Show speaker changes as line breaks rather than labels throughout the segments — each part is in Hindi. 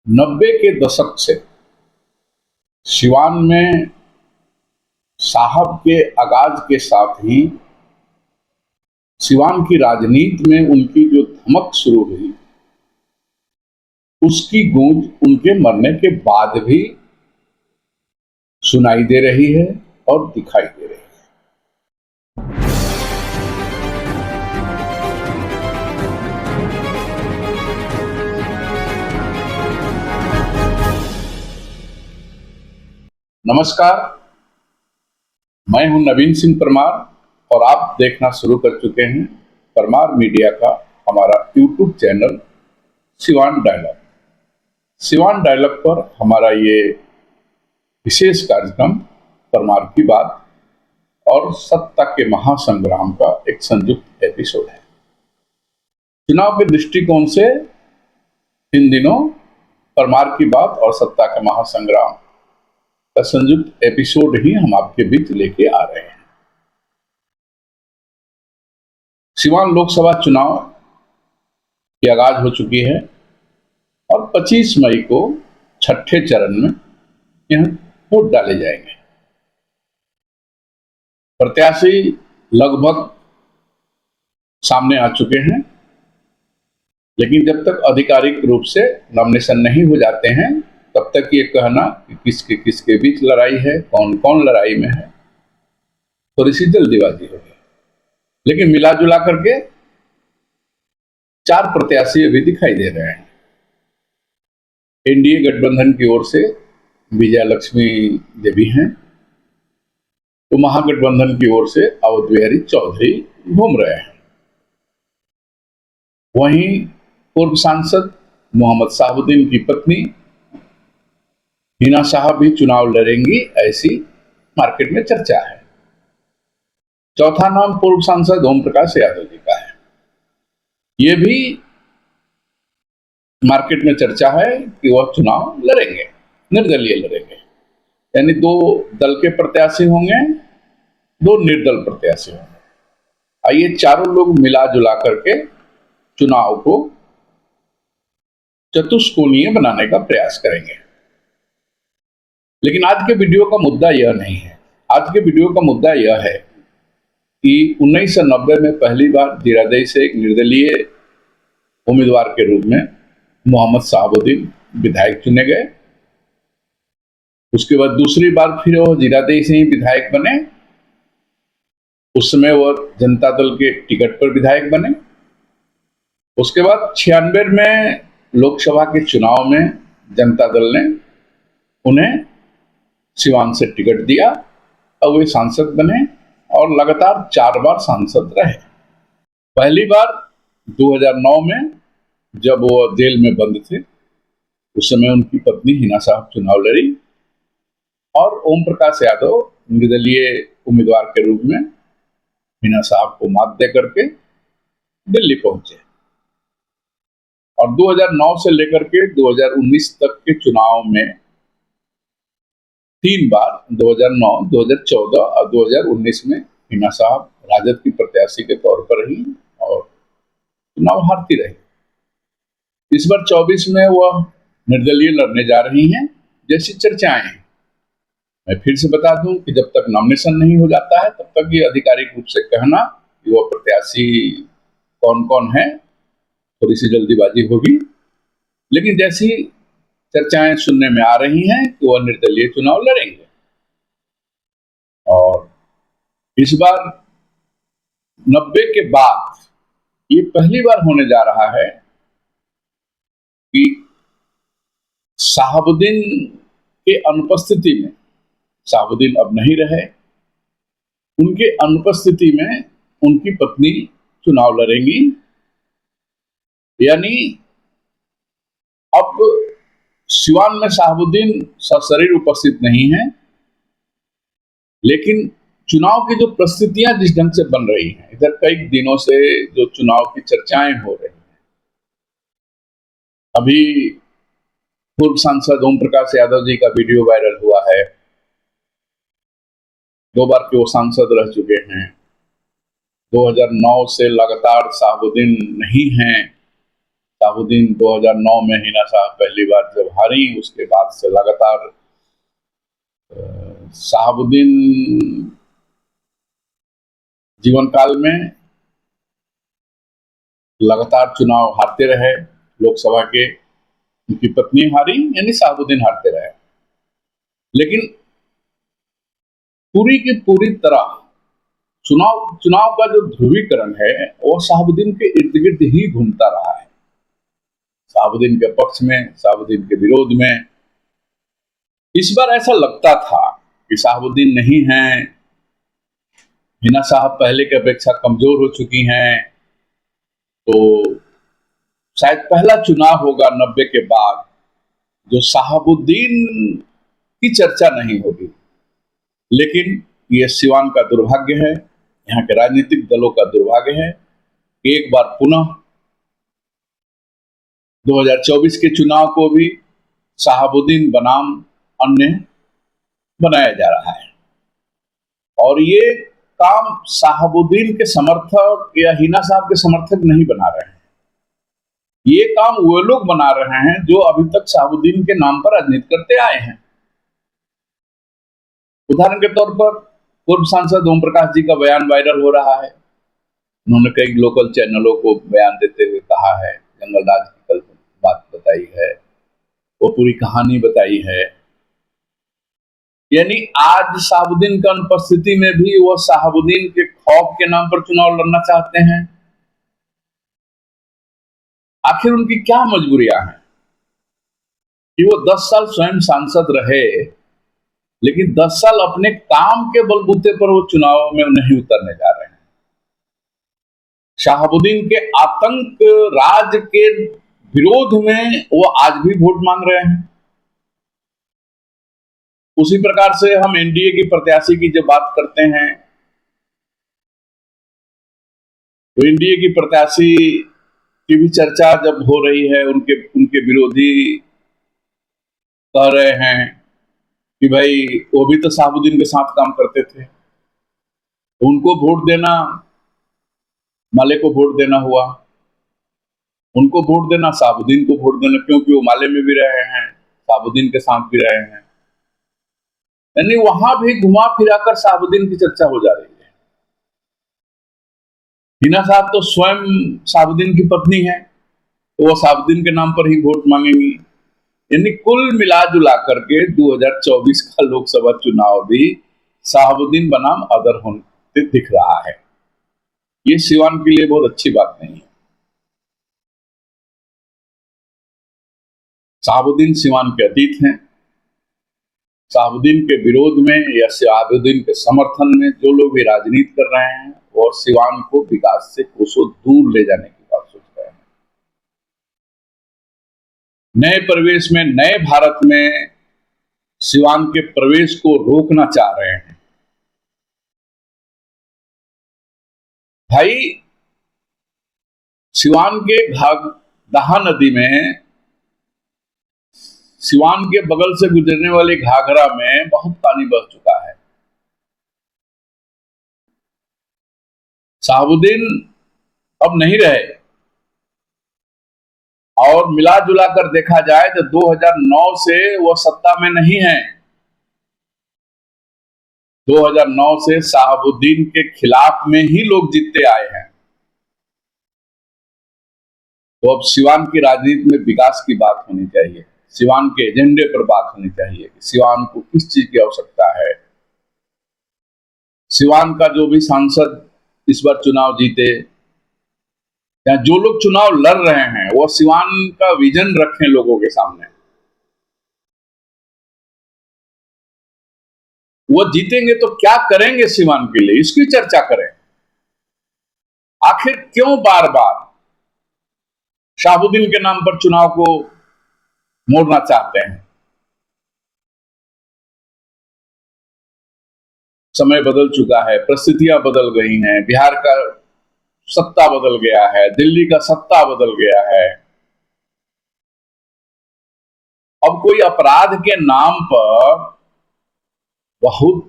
90 के दशक से सिवान में साहब के आगाज के साथ ही सिवान की राजनीति में उनकी जो धमक शुरू हुई, उसकी गूंज उनके मरने के बाद भी सुनाई दे रही है और दिखाई दे रही है। नमस्कार, मैं हूं नवीन सिंह परमार और आप देखना शुरू कर चुके हैं परमार मीडिया का हमारा YouTube channel Siwan dialogue. Siwan dialogue पर हमारा ये विशेष कार्यक्रम परमार की बात और सत्ता के महासंग्राम का एक संयुक्त एपिसोड है। चुनाव के दृष्टिकोण से इन दिनों परमार की बात और सत्ता के महासंग्राम का संयुक्त एपिसोड ही हम आपके बीच लेके आ रहे हैं। सिवान लोकसभा चुनाव की आगाज हो चुकी है और 25 मई को छठे चरण में यहां वोट डाले जाएंगे। प्रत्याशी लगभग सामने आ चुके हैं, लेकिन जब तक आधिकारिक रूप से नॉमिनेशन नहीं हो जाते हैं तब तक ये कहना कि किसके किसके बीच लड़ाई है, कौन कौन लड़ाई में है, थोड़ी सी जल्दीबाजी होगी। लेकिन मिला जुला करके 4 प्रत्याशी अभी दिखाई दे रहे हैं। एनडीए गठबंधन की ओर से विजया लक्ष्मी देवी हैं, तो महागठबंधन की ओर से अवध बिहारी चौधरी घूम रहे हैं। वहीं पूर्व सांसद मोहम्मद साहबुद्दीन की पत्नी हिना साहब भी चुनाव लड़ेंगी, ऐसी मार्केट में चर्चा है। चौथा नाम पूर्व सांसद ओम प्रकाश यादव जी का है। यह भी मार्केट में चर्चा है कि वह चुनाव लड़ेंगे, निर्दलीय लड़ेंगे, यानी 2 दल के प्रत्याशी होंगे, 2 निर्दल प्रत्याशी होंगे। आइए चारों लोग मिला जुला करके चुनाव को चतुष्कोणीय बनाने का प्रयास करेंगे। लेकिन आज के वीडियो का मुद्दा यह नहीं है। आज के वीडियो का मुद्दा यह है कि 1990 में पहली बार जीरादेई से एक निर्दलीय उम्मीदवार के रूप में मोहम्मद साहबुद्दीन विधायक चुने गए। उसके बाद दूसरी बार फिर वो जीरादेई से ही विधायक बने। उस समय वह जनता दल के टिकट पर विधायक बने। उसके बाद 96 में लोकसभा के चुनाव में जनता दल ने उन्हें सिवान से टिकट दिया और वे सांसद बने और लगातार 4 बार सांसद रहे। पहली बार 2009 में जब वो जेल में बंद थे, उस समय उनकी पत्नी हिना साहब चुनाव लड़ी और ओम प्रकाश यादव निर्दलीय उम्मीदवार के रूप में हिना साहब को मात दे करके दिल्ली पहुंचे। और 2009 से लेकर के 2019 तक के चुनाव में 3 बार 2009, 2014 और 2019 में हिना साहब राजद की प्रत्याशी के तौर पर रही और चुनाव हारती रही। इस बार 24 में वह निर्दलीय लड़ने जा रही हैं, जैसी चर्चाएं हैं। मैं फिर से बता दूं कि जब तक नॉमिनेशन नहीं हो जाता है तब तक ये आधिकारिक रूप से कहना कि वह प्रत्याशी कौन कौन है, थोड़ी सी जल्दीबाजी होगी। लेकिन जैसी चर्चाएं सुनने में आ रही हैं कि वह निर्दलीय चुनाव लड़ेंगे और इस बार 90 के बाद ये पहली बार होने जा रहा है कि साहबुद्दीन के अनुपस्थिति में, साहबुद्दीन अब नहीं रहे, उनके अनुपस्थिति में उनकी पत्नी चुनाव लड़ेंगी। यानी अब सिवान में साहबुद्दीन सशरीर उपस्थित नहीं है, लेकिन चुनाव की जो परिस्थितियां जिस ढंग से बन रही हैं, इधर कई दिनों से जो चुनाव की चर्चाएं हो रही हैं, अभी पूर्व सांसद ओम प्रकाश यादव जी का वीडियो वायरल हुआ है। 2 बार के वो सांसद रह चुके हैं। 2009 से लगातार साहबुद्दीन नहीं हैं, शहाबुद्दीन 2009 में हिना साहब पहली बार जब हारी, उसके बाद से लगातार शहाबुद्दीन जीवन काल में लगातार चुनाव हारते रहे लोकसभा के। उनकी पत्नी हारी, यानी शहाबुद्दीन हारते रहे, लेकिन पूरी की पूरी तरह चुनाव का जो ध्रुवीकरण है वो शहाबुद्दीन के इर्द गिर्द ही घूमता रहा है। शहाबुद्दीन के पक्ष में, शहाबुद्दीन के विरोध में। इस बार ऐसा लगता था कि शहाबुद्दीन नहीं है, हिना साहब पहले की अपेक्षा कमजोर हो चुकी हैं, तो शायद पहला चुनाव होगा 90 के बाद जो शहाबुद्दीन की चर्चा नहीं होगी। लेकिन यह सिवान का दुर्भाग्य है, यहाँ के राजनीतिक दलों का दुर्भाग्य है कि एक बार पुनः 2024 के चुनाव को भी शहाबुद्दीन बनाम अन्य बनाया जा रहा है। और ये काम शहाबुद्दीन के समर्थक या हिना साहब के समर्थक नहीं बना रहे हैं, ये काम वो लोग बना रहे हैं जो अभी तक शहाबुद्दीन के नाम पर राजनीति करते आए हैं। उदाहरण के तौर पर पूर्व सांसद ओम प्रकाश जी का बयान वायरल हो रहा है। उन्होंने कई लोकल चैनलों को बयान देते हुए कहा है, जंगल राज की कल बात बताई है, वो पूरी कहानी बताई है। यानी आज शहाबुद्दीन की अनुपस्थिति में भी वो शहाबुद्दीन के खौफ के नाम पर चुनाव लड़ना चाहते हैं। आखिर उनकी क्या मजबूरियां हैं कि वो 10 साल स्वयं सांसद रहे, लेकिन 10 साल अपने काम के बलबूते पर वो चुनाव में नहीं उतरने जा रहे हैं। शहाबुद्दीन के आतंक राज के विरोध में वो आज भी वोट मांग रहे हैं। उसी प्रकार से हम एनडीए की प्रत्याशी की जब बात करते हैं तो एनडीए की प्रत्याशी की भी चर्चा जब हो रही है, उनके विरोधी कह रहे हैं कि भाई वो भी तो शहाबुद्दीन के साथ काम करते थे, उनको वोट देना माले को वोट देना हुआ, उनको वोट देना शहाबुद्दीन को वोट देना, क्योंकि वो माले में भी रहे हैं, शहाबुद्दीन के साथ भी रहे हैं। यानी वहां भी घुमा फिराकर शहाबुद्दीन की चर्चा हो जा रही है। हिना साहब तो स्वयं शहाबुद्दीन की पत्नी है, तो वो शहाबुद्दीन के नाम पर ही वोट मांगेंगी। यानी कुल मिला जुला करके 2024 का लोकसभा चुनाव भी शहाबुद्दीन बनाम अदर होने दिख रहा है। ये सिवान के लिए बहुत अच्छी बात नहीं है। शहाबुद्दीन सिवान के अतीत हैं। शहाबुद्दीन के विरोध में या शहाबुद्दीन के समर्थन में जो लोग भी राजनीति कर रहे हैं और सिवान को विकास से कोसों दूर ले जाने की बात सोच रहे हैं। नए प्रवेश में, नए भारत में सिवान के प्रवेश को रोकना चाह रहे हैं। भाई, सिवान के घाघरा नदी में, सिवान के बगल से गुजरने वाली घाघरा में बहुत पानी बह चुका है। शहाबुद्दीन अब नहीं रहे, और मिला जुला कर देखा जाए तो 2009 से वो सत्ता में नहीं है। 2009 से शहाबुद्दीन के खिलाफ में ही लोग जीतते आए हैं। तो अब सिवान की राजनीति में विकास की बात होनी चाहिए, सिवान के एजेंडे पर बात होनी चाहिए कि सिवान को किस चीज की आवश्यकता है। सिवान का जो भी सांसद इस बार चुनाव जीते या जो लोग चुनाव लड़ रहे हैं वो सिवान का विजन रखें लोगों के सामने। वो जीतेंगे तो क्या करेंगे सिवान के लिए, इसकी चर्चा करें। आखिर क्यों बार बार शहाबुद्दीन के नाम पर चुनाव को मोड़ना चाहते हैं। समय बदल चुका है, परिस्थितियां बदल गई हैं, बिहार का सत्ता बदल गया है, दिल्ली का सत्ता बदल गया है। अब कोई अपराध के नाम पर बहुत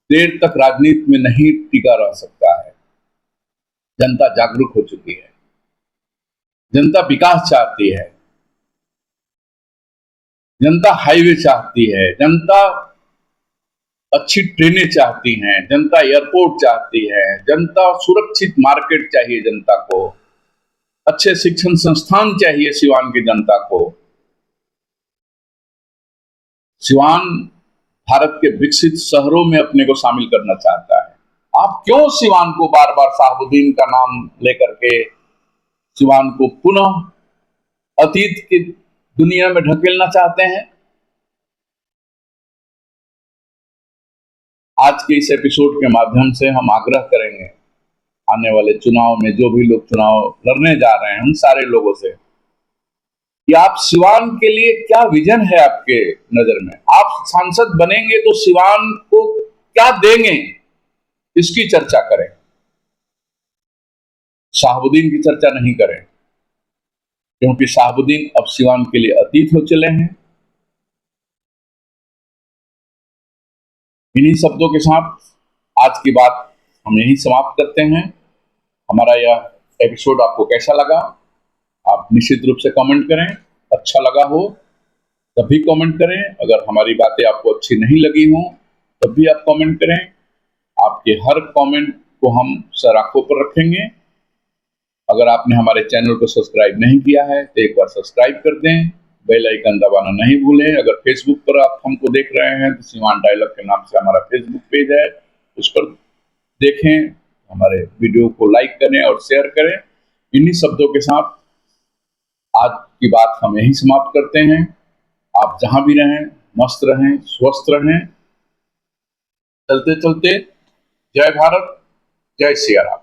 देर तक राजनीति में नहीं टिका रह सकता है। जनता जागरूक हो चुकी है, जनता विकास चाहती है, जनता हाईवे चाहती है, जनता अच्छी ट्रेनें चाहती हैं, जनता एयरपोर्ट चाहती है, जनता सुरक्षित मार्केट चाहिए, जनता को अच्छे शिक्षण संस्थान चाहिए, सिवान की जनता को। सिवान भारत के विकसित शहरों में अपने को शामिल करना चाहता है। आप क्यों सिवान को बार बार शहाबुद्दीन का नाम लेकर के सिवान को पुनः अतीत की दुनिया में ढकेलना चाहते हैं? आज के इस एपिसोड के माध्यम से हम आग्रह करेंगे आने वाले चुनाव में जो भी लोग चुनाव लड़ने जा रहे हैं उन सारे लोगों से कि आप सिवान के लिए क्या विजन है आपके नजर में। आप सांसद बनेंगे तो सिवान को क्या देंगे, इसकी चर्चा करें, शहाबुद्दीन की चर्चा नहीं करें, क्योंकि शहाबुद्दीन अब सिवान के लिए अतीत हो चले हैं। इन्हीं शब्दों के साथ आज की बात हम यही समाप्त करते हैं। हमारा यह एपिसोड आपको कैसा लगा आप निश्चित रूप से कमेंट करें। अच्छा लगा हो तब भी कमेंट करें, अगर हमारी बातें आपको अच्छी नहीं लगी हो तब भी आप कमेंट करें। आपके हर कमेंट को हम सर आंखों पर रखेंगे। अगर आपने हमारे चैनल को सब्सक्राइब नहीं किया है तो एक बार सब्सक्राइब कर दें, बेल आइकन दबाना नहीं भूलें। अगर फेसबुक पर आप हमको देख रहे हैं तो सिवान डायलॉग के नाम से हमारा फेसबुक पेज है, उस पर देखें, हमारे वीडियो को लाइक करें और शेयर करें। इन्हीं शब्दों के साथ आज की बात हम यही समाप्त करते हैं। आप जहां भी रहें मस्त रहें, स्वस्थ रहें। चलते चलते जय भारत, जय सिया राम।